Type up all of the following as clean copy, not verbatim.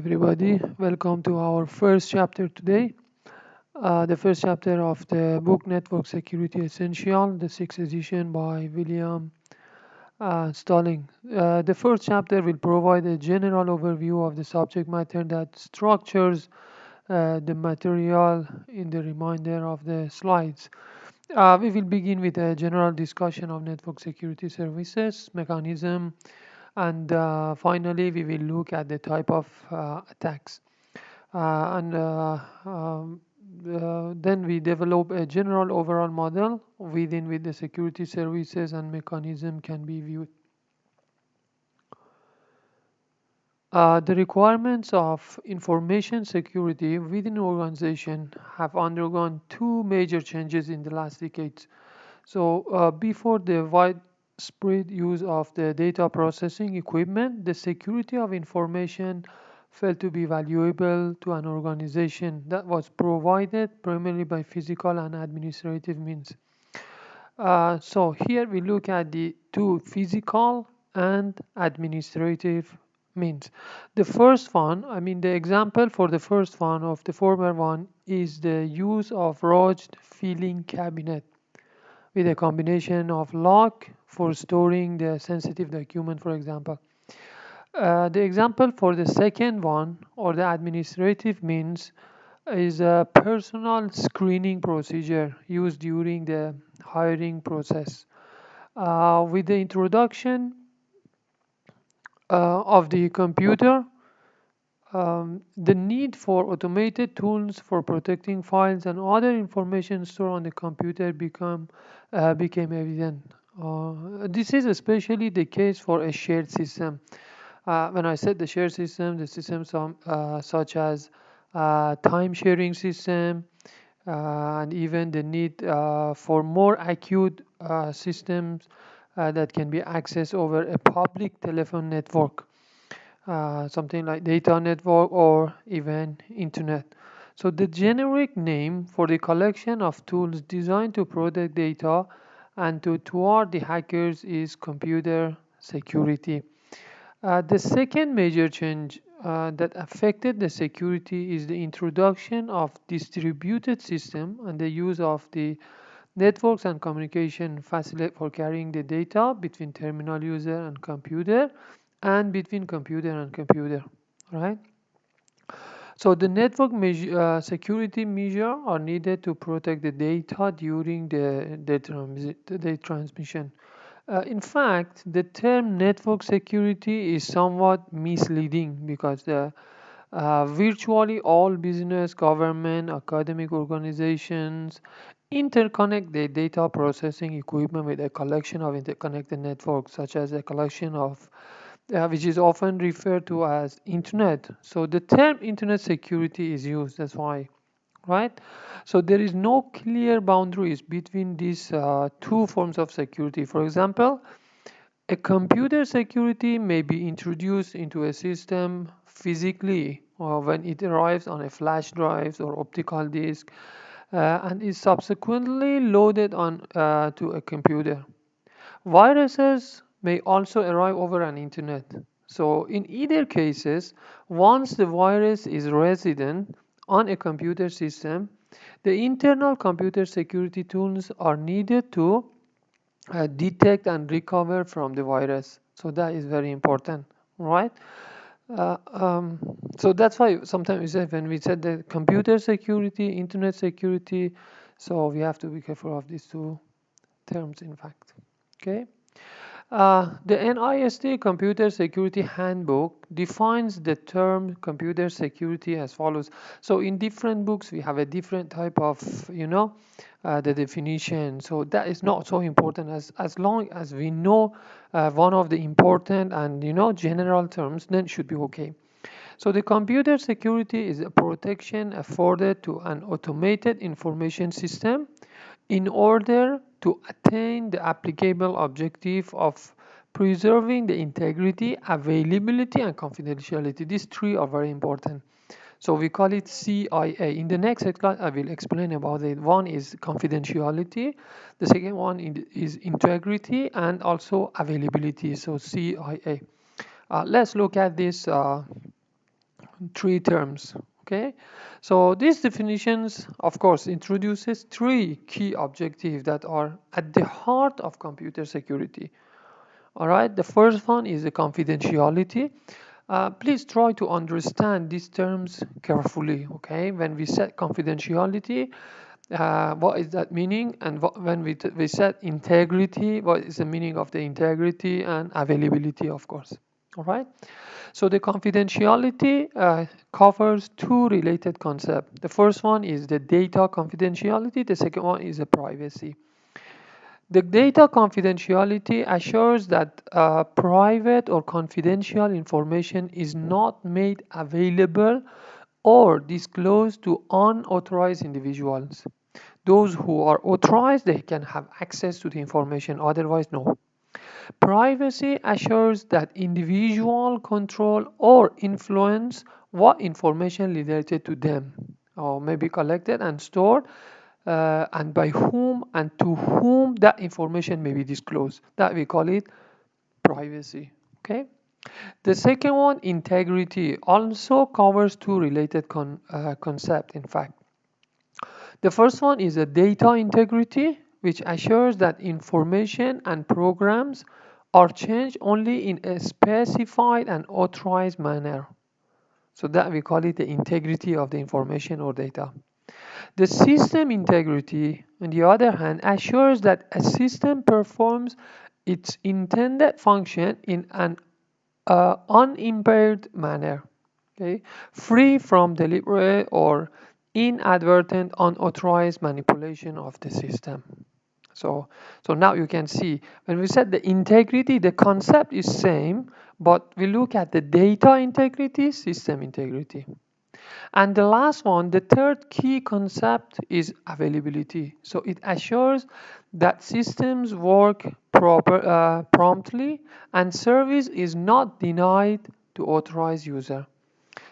everybody. Welcome to our first chapter today. The first chapter of the book Network Security Essential, the sixth edition by William Stalling. The first chapter will provide a general overview of the subject matter that structures the material in the remainder of the slides. We will begin with a general discussion of network security services, mechanism, and finally we will look at the type of attacks. And then we develop a general overall model within which the security services and mechanism can be viewed. The requirements of information security within an organization have undergone two major changes in the last decades. So before the widespread use of the data processing equipment, the security of information felt to be valuable to an organization that was provided primarily by physical and administrative means. So here we look at the two physical and administrative means. The first one, the example for the first one of the former one is the use of rouged filing cabinet with a combination of lock for storing the sensitive document, for example. The example for the second one, or the administrative means, is a personal screening procedure used during the hiring process. With the introduction of the computer, the need for automated tools for protecting files and other information stored on the computer became evident. This is especially the case for a shared system. When I said the shared system, the systems such as time sharing system, and even the need for more acute systems that can be accessed over a public telephone network, something like data network or even internet. So the generic name for the collection of tools designed to protect data and to thwart the hackers is computer security. The second major change that affected the security is the introduction of distributed system and the use of the networks and communication facility for carrying the data between terminal user and computer and between computer and computer, right? So the network security measures are needed to protect the data during the transmission. In fact, the term network security is somewhat misleading because virtually all business, government, academic organizations interconnect their data processing equipment with a collection of interconnected networks, such as a collection of which is often referred to as internet. So the term internet security is used. That's why, right? So there is no clear boundaries between these two forms of security. For example, a computer security may be introduced into a system physically or when it arrives on a flash drive or optical disk and is subsequently loaded on to a computer. Viruses may also arrive over an internet. So in either cases, once the virus is resident on a computer system, the internal computer security tools are needed to detect and recover from the virus. So that is very important, right? Uh, um, so that's why sometimes we say when we said the computer security, internet security, so we have to be careful of these two terms, in fact. Okay. The NIST Computer Security Handbook defines the term computer security as follows. So in different books, we have a different type of, the definition. So that is not so important as long as we know one of the important and, general terms, then should be okay. So the computer security is a protection afforded to an automated information system in order to attain the applicable objective of preserving the integrity, availability, and confidentiality. These three are very important. So we call it CIA. In the next class, I will explain about it. One is confidentiality. The second one is integrity and also availability. So CIA. Let's look at three terms. Okay, so these definitions, of course, introduces three key objectives that are at the heart of computer security. All right, the first one is the confidentiality. Please try to understand these terms carefully. Okay, when we set confidentiality, what is that meaning? And when we set integrity, what is the meaning of the integrity and availability, of course. All right. So the confidentiality covers two related concepts. The first one is the data confidentiality. The second one is the privacy. The data confidentiality assures that private or confidential information is not made available or disclosed to unauthorized individuals. Those who are authorized, they can have access to the information, otherwise no. Privacy assures that individual control or influence what information related to them or may be collected and stored, and by whom and to whom that information may be disclosed. That we call it privacy. Okay. The second one, integrity, also covers two related concepts, in fact. The first one is a data integrity, which assures that information and programs are changed only in a specified and authorized manner. So that we call it the integrity of the information or data. The system integrity, on the other hand, assures that a system performs its intended function in an unimpaired manner, okay, free from deliberate or inadvertent unauthorized manipulation of the system. So now you can see when we said the integrity, the concept is same, but we look at the data integrity, system integrity. And the last one, the third key concept is availability. So it assures that systems work promptly and service is not denied to authorized user.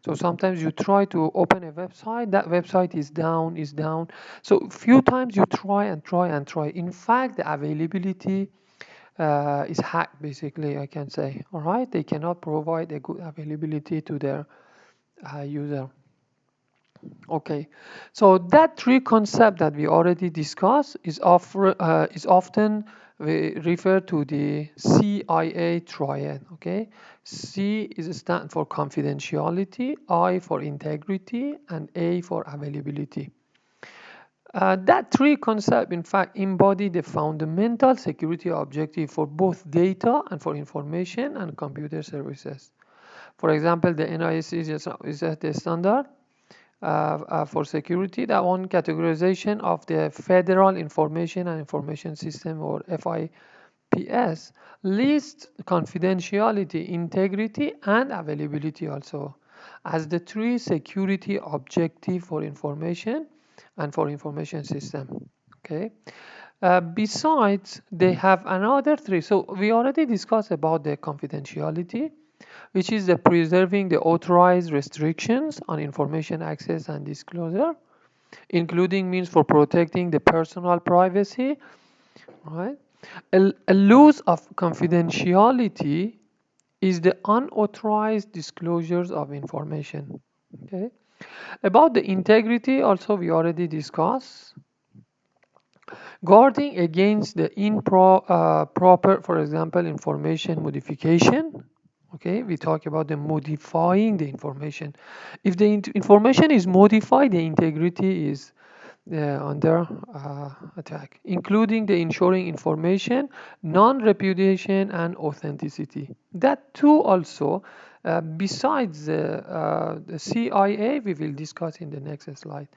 So sometimes you try to open a website, that website is down. So a few times you try and try and try. In fact, the availability is hacked, basically, I can say. All right, they cannot provide a good availability to their user. Okay, so that three concept that we already discussed is often we refer to the CIA triad. Okay, C is a stand for confidentiality, I for integrity, and A for availability. That three concept, in fact, embody the fundamental security objective for both data and for information and computer services. For example, the NIST is the standard for security. That one, categorization of the Federal Information and Information System, or FIPS, lists confidentiality, integrity, and availability also as the three security objective for information and for information system. Okay. Besides, they have another three. So we already discussed about the confidentiality, which is the preserving the authorized restrictions on information access and disclosure, including means for protecting the personal privacy, right? A loss of confidentiality is the unauthorized disclosures of information. Okay. About the integrity, also we already discussed. Guarding against the improper, for example, information modification. Okay, we talk about the modifying the information. If the information is modified, the integrity is under attack, including the ensuring information, non-repudiation, and authenticity. That too also, besides the CIA, we will discuss in the next slide.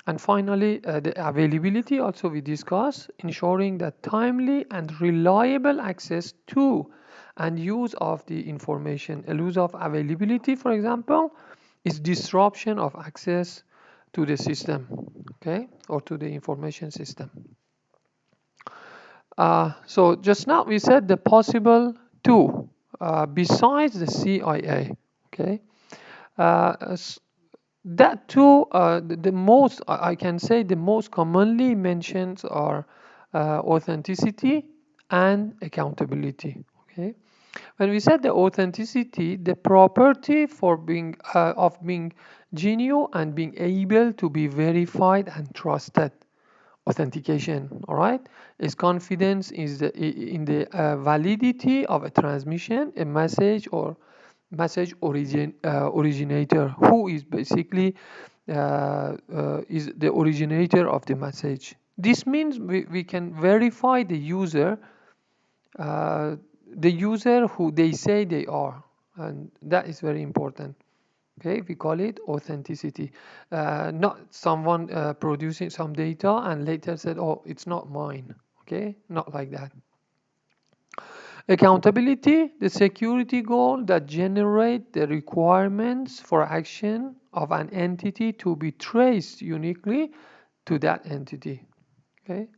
And finally, the availability also we discuss, ensuring that timely and reliable access to and use of the information. A loss of availability, for example, is disruption of access to the system, okay, or to the information system. So just now we said the possible two, besides the CIA, okay. Uh, that too, the most, I can say the most commonly mentioned are authenticity and accountability. Okay, When we said the authenticity, the property for being of being genuine and being able to be verified and trusted. Authentication, all right, is confidence is in the validity of a transmission, a message or originator, who is basically is the originator of the message. This means we can verify uh, the user who they say they are, and that is very important. Okay, we call it authenticity. Not someone producing some data and later said, oh, it's not mine. Okay, not like that. Accountability, the security goal that generate the requirements for action of an entity to be traced uniquely to that entity. Okay,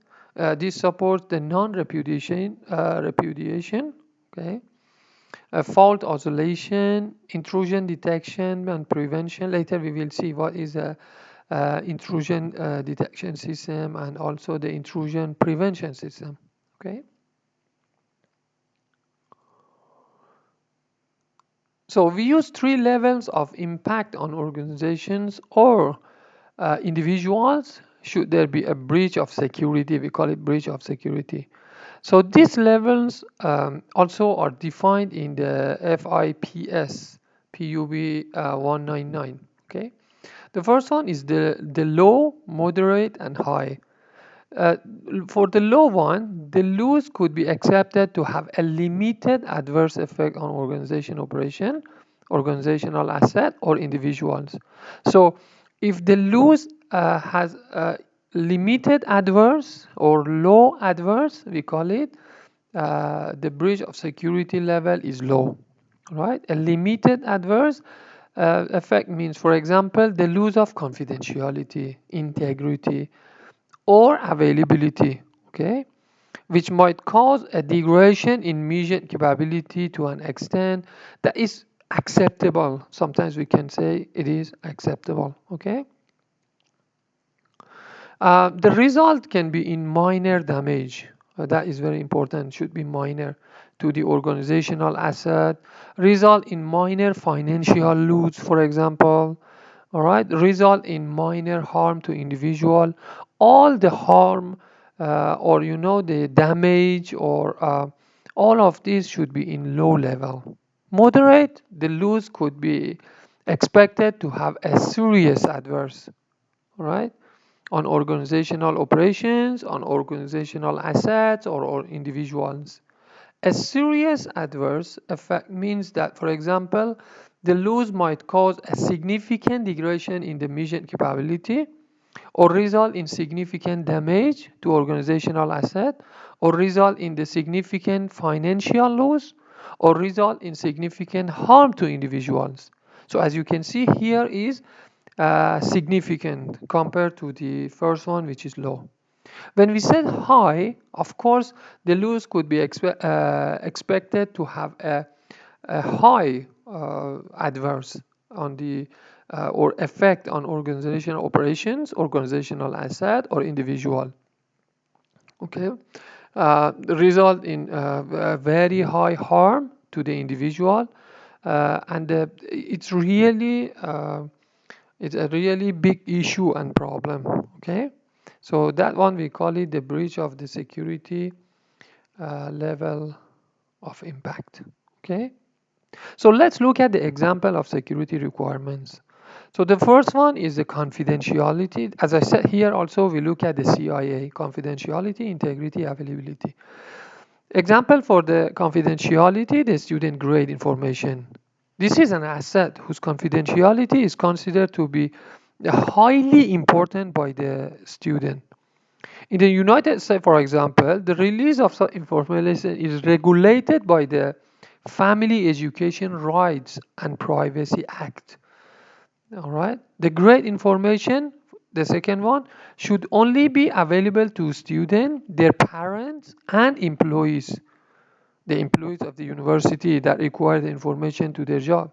this supports the repudiation. Okay, fault isolation, intrusion detection and prevention. Later we will see what is a intrusion detection system and also the intrusion prevention system. Okay. So we use three levels of impact on organizations or individuals should there be a breach of security. We call it breach of security. So these levels also are defined in the FIPS PUB 199. Okay, the first one is the low, moderate, and high. Uh, for the low one, the loss could be accepted to have a limited adverse effect on organization operation, organizational asset, or individuals. So, if the loss has a limited adverse or low adverse, we call it, the breach of security level is low, right? A limited adverse effect means, for example, the loss of confidentiality, integrity, or availability, okay, which might cause a degradation in mission capability to an extent that is acceptable. Sometimes we can say it is acceptable, okay. The result can be in minor damage. That is very important, should be minor to the organizational asset, result in minor financial loss, for example, all right, result in minor harm to individual. All the harm or the damage or all of this should be in low level. Moderate, the loss could be expected to have a serious adverse, all right, on organizational operations, on organizational assets, or individuals. A serious adverse effect means that, for example, the loss might cause a significant degradation in the mission capability, or result in significant damage to organizational asset, or result in the significant financial loss, or result in significant harm to individuals. So as you can see here is significant compared to the first one, which is low. When we said high, of course, the loss could be expected to have a high adverse on the or effect on organizational operations, organizational asset, or individual. Okay, result in very high harm to the individual, and it's a really big issue and problem. Okay, so that one we call it the breach of the security level of impact. Okay, so let's look at the example of security requirements. So the first one is the confidentiality. As I said here, also we look at the CIA: confidentiality, integrity, availability. Example for the confidentiality: the student grade information. This is an asset whose confidentiality is considered to be highly important by the student. In the United States, for example, the release of such information is regulated by the Family Education Rights and Privacy Act. All right. The grade information, the second one, should only be available to students, their parents, and employees. The employees of the university that require the information to their job.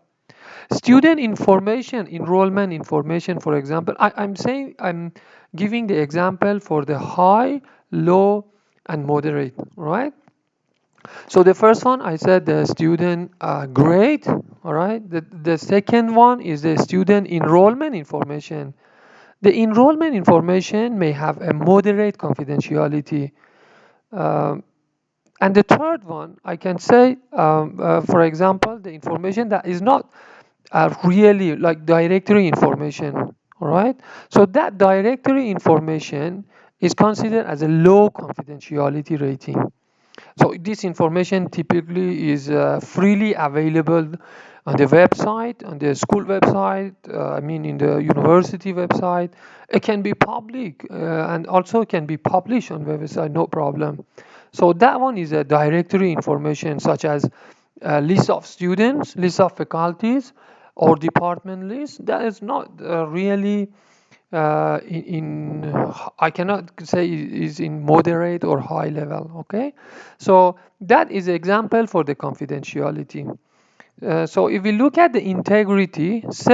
Student information, enrollment information, for example, I'm giving the example for the high, low, and moderate, right? So the first one, I said the student grade, all right? The second one is the student enrollment information. The enrollment information may have a moderate confidentiality. Um, and the third one, I can say, for example, the information that is not really like directory information, all right? So that directory information is considered as a low confidentiality rating. So this information typically is freely available on the website, on the school website, I mean in the university website. It can be public and also can be published on website, no problem. So that one is a directory information such as a list of students, list of faculties, or department list. That is not really I cannot say is in moderate or high level. Okay, so that is an example for the confidentiality. So if we look at the integrity,